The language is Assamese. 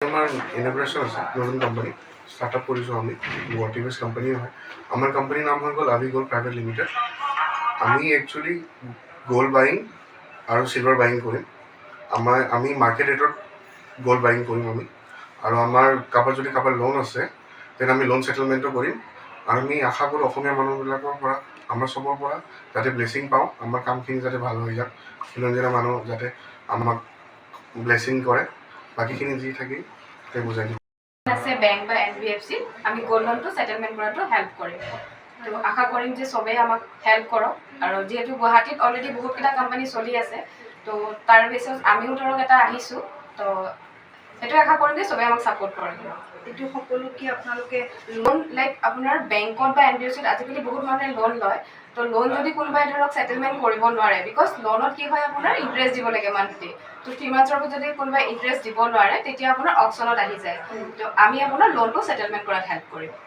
আমাৰ ইনগ্ৰেশন আছে নতুন কোম্পানি স্টাৰ্ট আপ কৰিছোঁ আমি গুৱাহাটী বেছ কোম্পানী হয় আমাৰ কোম্পানীৰ নাম হৈ গ'ল আভি গোল্ড প্ৰাইভেট লিমিটেড আমি একচুৱেলি গোল্ড বাইং আৰু চিলভাৰ বাইং কৰিম আমি মাৰ্কেট ৰেটত গোল্ড বাইং কৰিম আমি আৰু আমাৰ যদি কাৰোবাৰ লোন আছে তেনে আমি লোন ছেটেলমেণ্টো কৰিম আৰু আমি আশা কৰোঁ অসমীয়া মানুহবিলাকৰ পৰা আমাৰ চবৰ পৰা যাতে ব্লেছিং পাওঁ আমাৰ কামখিনি যাতে ভাল হৈ যাওক খিলঞ্জীয়া মানুহ যাতে আমাক ব্লেছিং কৰে বাকীখিনি যি থাকে তাতে বুজাই দিম আছে বেংক বা এনবিএফচি আমি গোল্ড লোনটো সেটেলমেন্ট কৰাটো হেল্প কৰিম তো আশা কৰিম যে সবে আমাক হেল্প কৰক আৰু যেহেতু গুৱাহাটীত অলৰেডি বহুতকেইটা কোম্পানী চলি আছে তো তাৰ বেছত আমিও ধৰক এটা আহিছোঁ তো সেইটো আশা কৰিম যে সবে আমাক ছাপোৰ্ট কৰে এইটো সকলো কি আপোনালোকে লোন লাইক আপোনাৰ বেংকত বা এনবিএফচিত আজিকালি বহুত মানুহে লোন লয় তো লোন যদি কোনোবাই ধৰক সেটেলমেন্ট কৰিব নোৱাৰে বিকজ লোনত কি হয় আপোনাৰ ইণ্টাৰেষ্ট দিব লাগে মান্থলি তো 3 মান্থৰ পিছত যদি কোনোবাই ইণ্টাৰেষ্ট দিব নোৱাৰে তেতিয়া আপোনাৰ অকশ্যনত আহি যায় তো আমি আপোনাৰ লোনটো সেটেলমেন্ট কৰাত হেল্প কৰিম